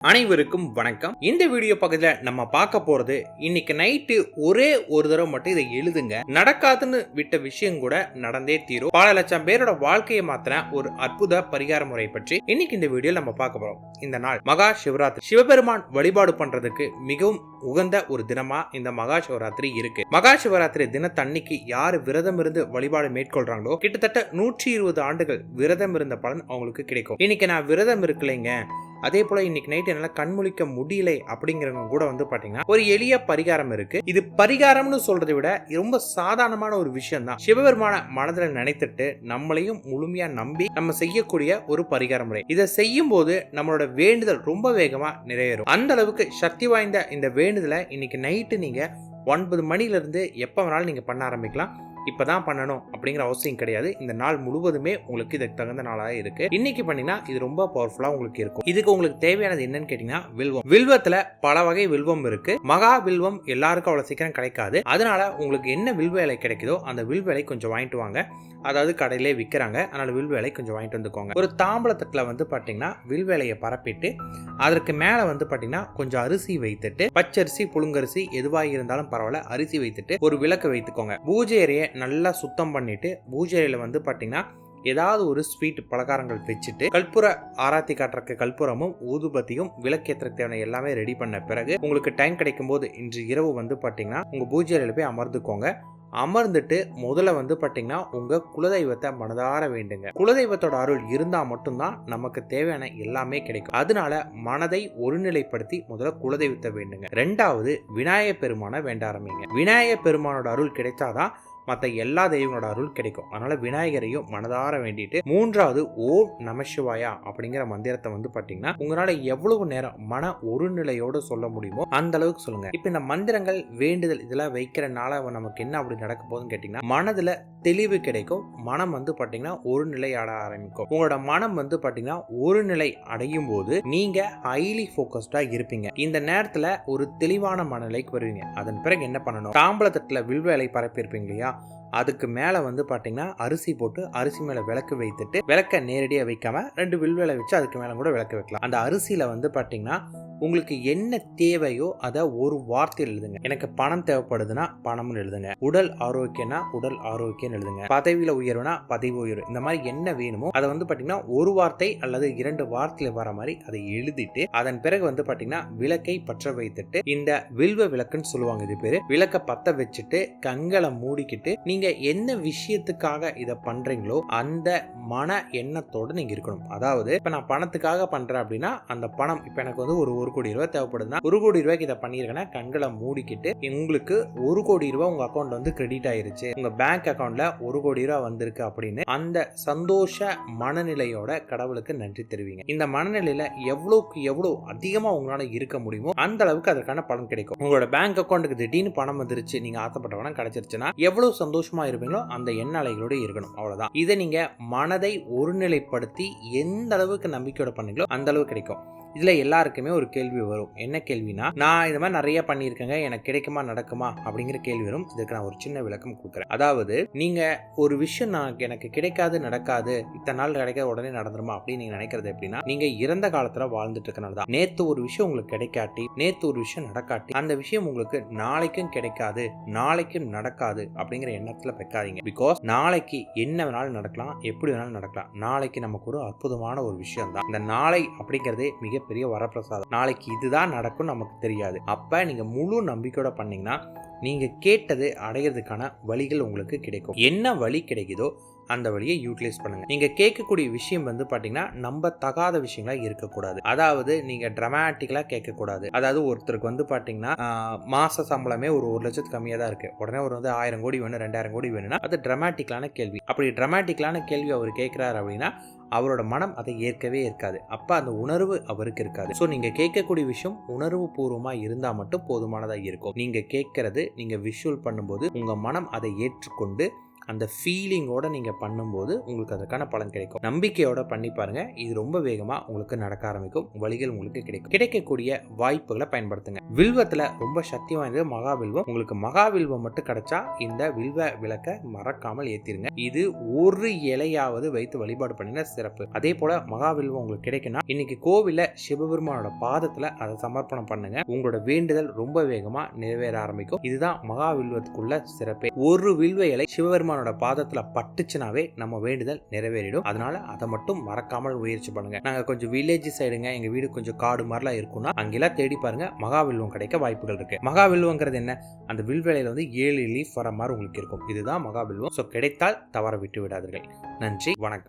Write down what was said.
அனைவருக்கும் வணக்கம். இந்த வீடியோ பக்கத்துல நம்ம பார்க்க போறது, இன்னைக்கு நைட்டு ஒரே ஒரு தடவை மட்டும் இதை எழுதுங்க, நடக்காதுன்னு விட்ட விஷயம் கூட நடந்தே தீரும். பல லட்சம் பேரோட வாழ்க்கையை மாத்தின ஒரு அற்புத பரிகார முறை பற்றி இன்னைக்கு இந்த வீடியோ நம்ம பார்க்க போறோம். இந்த நாள் மகா சிவராத்திரி. சிவபெருமான் வழிபாடு பண்றதுக்கு மிகவும் உகந்த ஒரு தினமா இந்த மகா சிவராத்திரி இருக்கு. மகா சிவராத்திரி தினத்தன்னைக்கு யாரு விரதம் இருந்து வழிபாடு மேற்கொள்றாங்களோ கிட்டத்தட்ட 120 ஆண்டுகள் விரதம் இருந்த பலன் அவங்களுக்கு கிடைக்கும். இன்னைக்கு நான் விரதம் இருக்கலைங்க, அதே போல இன்னைக்கு நைட் என்னால கண்முழிக்க முடியல அப்படிங்கிறவங்க கூட பாத்தீங்கன்னா ஒரு எளிய பரிகாரம் இருக்கு. இது பரிகாரம்னு சொல்றதை விட ரொம்ப சாதாரணமான ஒரு விஷயம் தான். சிவபெருமான மனதில் நினைத்துட்டு நம்மளையும் முழுமையா நம்பி நம்ம செய்யக்கூடிய ஒரு பரிகார முறை. இதை செய்யும் போது நம்மளோட வேண்டுதல் ரொம்ப வேகமா நிறைவேறும். அந்த அளவுக்கு சக்தி வாய்ந்த இந்த வேண்டுதலை இன்னைக்கு நைட்டு நீங்க 9 மணில இருந்து எப்ப வேணாலும் நீங்க பண்ண ஆரம்பிக்கலாம். இப்பதான் பண்ணணும் அப்படிங்கிற அவசியம் கிடையாது. இந்த நாள் முழுவதுமே உங்களுக்கு இதுக்கு தகுந்த நாளாக இருக்கு. இன்னைக்கு பண்ணீங்கன்னா இது ரொம்ப பவர்ஃபுல்லா உங்களுக்கு இருக்கும். இதுக்கு உங்களுக்கு தேவையானது என்னன்னு கேட்டீங்கன்னா வில்வம். வில்வத்துல பல வகை வில்வம் இருக்கு. மகா வில்வம் எல்லாருக்கும் அவ்வளவு சீக்கிரம் கிடைக்காது. அதனால உங்களுக்கு என்ன வில்வ இலை கிடைக்குதோ அந்த வில்வ இலை கொஞ்சம் வாங்கிட்டு வாங்க. அதாவது கடையிலே விற்கிறாங்க, அதனால வில்வ இலை கொஞ்சம் வாங்கிட்டு வந்துக்கோங்க. ஒரு தாம்பளத்துக்குள்ள பாத்தீங்கன்னா வில்வ இலையை பரப்பிட்டு அதற்கு மேல பாத்தீங்கன்னா கொஞ்சம் அரிசி வைத்துட்டு, பச்சரிசி புழுங்கரிசி எதுவாக இருந்தாலும் பரவாயில்ல, அரிசி வைத்துட்டு ஒரு விளக்கு வைத்துக்கோங்க. பூஜை அறையை நல்லா சுத்தம் பண்ணிட்டு பூஜை அறையில பாத்தீங்கன்னா ஏதாவது ஒரு ஸ்வீட் பலகாரங்கள் வச்சுட்டு கற்பூர ஆராத்தி காட்டுறக்கு கற்பூரமும் ஊதுபத்தியும் விளக்கேற்றக்கு தேவையான எல்லாமே ரெடி பண்ண பிறகு உங்களுக்கு டைம் கிடைக்கும் போது இன்று இரவு பாத்தீங்கன்னா உங்க பூஜை அறையில போய் அமர்ந்துக்கோங்க. அமர்ந்துட்டு முதல்ல பாத்தீங்கன்னா உங்க குலதெய்வத்தை மனதார வேண்டுங்க. குலதெய்வத்தோட அருள் இருந்தா மட்டும்தான் நமக்கு தேவையான எல்லாமே கிடைக்கும். அதனால மனதை ஒருநிலைப்படுத்தி முதல்ல குலதெய்வத்தை வேண்டுங்க. ரெண்டாவது விநாயகர் பெருமானை வேண்ட ஆரம்பிங்க. விநாயகர் பெருமானோட அருள் கிடைச்சாதான் மற்ற எல்லா தெய்வங்களோட அருள் கிடைக்கும். அதனால விநாயகரையும் மனதார வேண்டிட்டு, மூன்றாவது ஓம் நமசிவாயா அப்படிங்கிற மந்திரத்தை பாத்தீங்கன்னா உங்களால எவ்வளவு நேரம் மன ஒருநிலையோடு சொல்ல முடியுமோ அந்த அளவுக்கு சொல்லுங்க. இப்ப இந்த மந்திரங்கள் வேண்டுதல் இதெல்லாம் வைக்கிறனால நமக்கு என்ன அப்படி நடக்க போகுதுன்னு கேட்டீங்கன்னா மனதுல தெளிவு கிடைக்கும். மனம் பாத்தீங்கன்னா ஒரு நிலை அடைய ஆரம்பிக்கும். உங்களோட மனம் பாத்தீங்கன்னா ஒரு நிலை அடையும் போது நீங்க ஹைலி போக்கஸ்டா இருப்பீங்க. இந்த நேரத்துல ஒரு தெளிவான மனநிலைக்கு வருவீங்க. அதன் பிறகு என்ன பண்ணணும், தாம்பளத்தட்டுல வில்வ இலை பரப்பி இருப்பீங்க இல்லையா, அதுக்கு மேல பாத்தீங்கன்னா அரிசி போட்டு அரிசி மேல விளக்கு வைத்துட்டு, விளக்க நேரடியா வைக்காம 2 வில்வ வச்சு அதுக்கு மேல கூட விளக்கு வைக்கலாம். அந்த அரிசியில பாத்தீங்கன்னா உங்களுக்கு என்ன தேவையோ அதை ஒரு வார்த்தையில் எழுதுங்க. எனக்கு பணம் தேவைப்படுதுன்னா பணம்னு எழுதுங்க. உடல் ஆரோக்கியம்னா உடல் ஆரோக்கியம் எழுதுங்க. பதவியில உயர்வுனா பதவி உயர்வு. இந்த மாதிரி என்ன வேணுமோ அதை பாத்தீங்கன்னா ஒரு வார்த்தை அல்லது 2 வார்த்தையில வர மாதிரி அதை எழுதிட்டு, அதன் பிறகு பாத்தீங்கன்னா விளக்கை பற்ற வைத்துட்டு, இந்த வில்வ விளக்குன்னு சொல்லுவாங்க இது பேரு, விளக்க பத்த வச்சுட்டு கண்களை மூடிக்கிட்டு நீங்க என்ன விஷயத்துக்காக இதை பண்றீங்களோ அந்த மன எண்ணத்தோடு நீங்க இருக்கணும். அதாவது இப்ப நான் பணத்துக்காக பண்றேன் அப்படின்னா அந்த பணம் இப்ப எனக்கு ஒரு 1 கோடி ரூபாய் தேவைப்படுதுன்னா 1 கோடி ரூபாய்க்கு இதை பண்ணிருக்கேன்னா கண்களை மூடிக்கிட்டு உங்களுக்கு 1 கோடி ரூபாய் உங்க அக்கௌண்ட்ல கிரெடிட் ஆயிருச்சு, உங்க பேங்க் அக்கௌண்ட்ல 1 கோடி ரூபாய் வந்திருக்கு அப்படின்னு அந்த சந்தோஷ மனநிலையோட கடவுளுக்கு நன்றி தெரிவிங்க. இந்த மனநிலையில எவ்வளவுக்கு எவ்வளவு அதிகமா உங்களால இருக்க முடியுமோ அந்த அளவுக்கு அதற்கான பலன் கிடைக்கும். உங்களோட பேங்க் அக்கௌண்ட்டுக்கு திடீர்னு பணம் வந்துருச்சு, நீங்க ஆசைப்பட்ட பணம் கிடைச்சிருச்சுன்னா எவ்வளவு சந்தோஷமா இருப்பீங்களோ அந்த எண்ண அலைகளோட இருக்கணும். அவ்வளவுதான். இதை நீங்க மனதை ஒருநிலைப்படுத்தி எந்த அளவுக்கு நம்பிக்கையோட பண்ணீங்களோ அந்த அளவுக்கு கிடைக்கும். இதுல எல்லாருக்குமே ஒரு கேள்வி வரும். என்ன கேள்வினா, நான் இந்த மாதிரி நிறைய பண்ணியிருக்கேங்க, எனக்கு கிடைக்குமா நடக்குமா அப்படிங்கிற கேள்வி வரும். இதுக்கு நான் ஒரு சின்ன விளக்கம் கொடுக்குறேன். அதாவது நீங்க ஒரு விஷயம் எனக்கு கிடைக்காது நடக்காது, இத்தனை நாள் கிடைக்காத உடனே நடந்துருமா அப்படின்னு நீங்க நினைக்கிறது எப்படின்னா, நீங்க இறந்த காலத்துல வாழ்ந்துட்டு இருக்கனால தான். நேத்து ஒரு விஷயம் உங்களுக்கு கிடைக்காட்டி, நேத்து ஒரு விஷயம் நடக்காட்டி அந்த விஷயம் உங்களுக்கு நாளைக்கும் கிடைக்காது, நாளைக்கும் நடக்காது அப்படிங்கிற எண்ணத்துல வைக்காதீங்க. பிகாஸ் நாளைக்கு என்ன வேணாலும் நடக்கலாம், எப்படி வேணாலும் நடக்கலாம். நாளைக்கு நமக்கு ஒரு அற்புதமான ஒரு விஷயம் தான். இந்த நாளை அப்படிங்கிறதே பெரிய வரப்பிரசாதம். நாளைக்கு இதுதான் நடக்கும் நமக்கு தெரியாது. அப்ப நீங்க முழு நம்பிக்கையோட பண்ணீங்கன்னா நீங்க கேட்டது அடையிறதுக்கான வழிகள் உங்களுக்கு கிடைக்கும். என்ன வழி கிடைக்குதோ அந்த வழியை யூட்டிலைஸ் பண்ணுங்க. நீங்க கேட்கக்கூடிய விஷயம் பாத்தீங்கன்னா நம்ப தகாத விஷயங்களா இருக்கக்கூடாது. அதாவது நீங்க டிராமாட்டிக்கலா கேட்கக்கூடாது. அதாவது ஒருத்தருக்கு பாத்தீங்கன்னா மாச சம்பளமே ஒரு 1 லட்சத்துக்கு கம்மியா தான் இருக்கு, உடனே ஒரு 1000 கோடி வேணும் 2000 கோடி வேணும்னா அது டிராமாட்டிக்கலான கேள்வி. அப்படி டிராமாட்டிக்கலான கேள்வி அவர் கேட்கிறாரு அப்படின்னா அவரோட மனம் அதை ஏற்கவே இருக்காது. அப்ப அந்த உணர்வு அவருக்கு இருக்காது. சோ நீங்க கேட்கக்கூடிய விஷயம் உணர்வு பூர்வமா இருந்தா மட்டும் போதுமானதா இருக்கும். நீங்க கேட்கறது நீங்க விஷுவல் பண்ணும்போது உங்க மனம் அதை ஏற்றுக்கொண்டு அந்த ஃபீலிங்கோட நீங்க பண்ணும்போது உங்களுக்கு அதுக்கான பலன் கிடைக்கும். நம்பிக்கையோட பண்ணி பாருங்க. இது ரொம்ப வேகமா உங்களுக்கு நடக்க ஆரம்பிக்கும். வழிகள் உங்களுக்கு கிடைக்கும். கிடைக்கக்கூடிய வாய்ப்புகளை பயன்படுத்துங்க. வில்வத்துல ரொம்ப சக்தி வாய்ந்தது மகாவில்வம். உங்களுக்கு மகாவில்வம் மட்டும் கிடைச்சா இந்த வில்வ விளக்க மறக்காமல் ஏத்திருங்க. இது ஒரு இலையாவது வைத்து வழிபாடு பண்ணின சிறப்பு. அதே போல மகாவில்வம் உங்களுக்கு கிடைக்குன்னா இன்னைக்கு கோவில சிவபெருமானோட பாதத்துல அதை சமர்ப்பணம் பண்ணுங்க. உங்களோட வேண்டுதல் ரொம்ப வேகமா நிறைவேற ஆரம்பிக்கும். இதுதான் மகாவில்வத்துக்குள்ள சிறப்பே. ஒரு வில்வ இலை சிவபெருமானோட பாதத்துல பட்டுச்சுனாவே நம்ம வேண்டுதல் நிறைவேறிடும். அதனால அதை மட்டும் மறக்காமல் முயற்சி பண்ணுங்க. நாங்க கொஞ்சம் வில்லேஜ் சைடுங்க, எங்க வீடு கொஞ்சம் காடு மாதிரிலாம் இருக்கும்னா அங்கெல்லாம் தேடி பாருங்க, மகாவில்வம் கிடைக்க வாய்ப்புகள் இருக்கு. மகாவில்வங்கிறது என்ன? அந்த வில்வேலையில 7 லீஃப் வர மாதிரி உங்களுக்கு இருக்கும். இதுதான் மகாவில்வம். கிடைத்தால் தவற விட்டு விடாதீர்கள். நன்றி, வணக்கம்.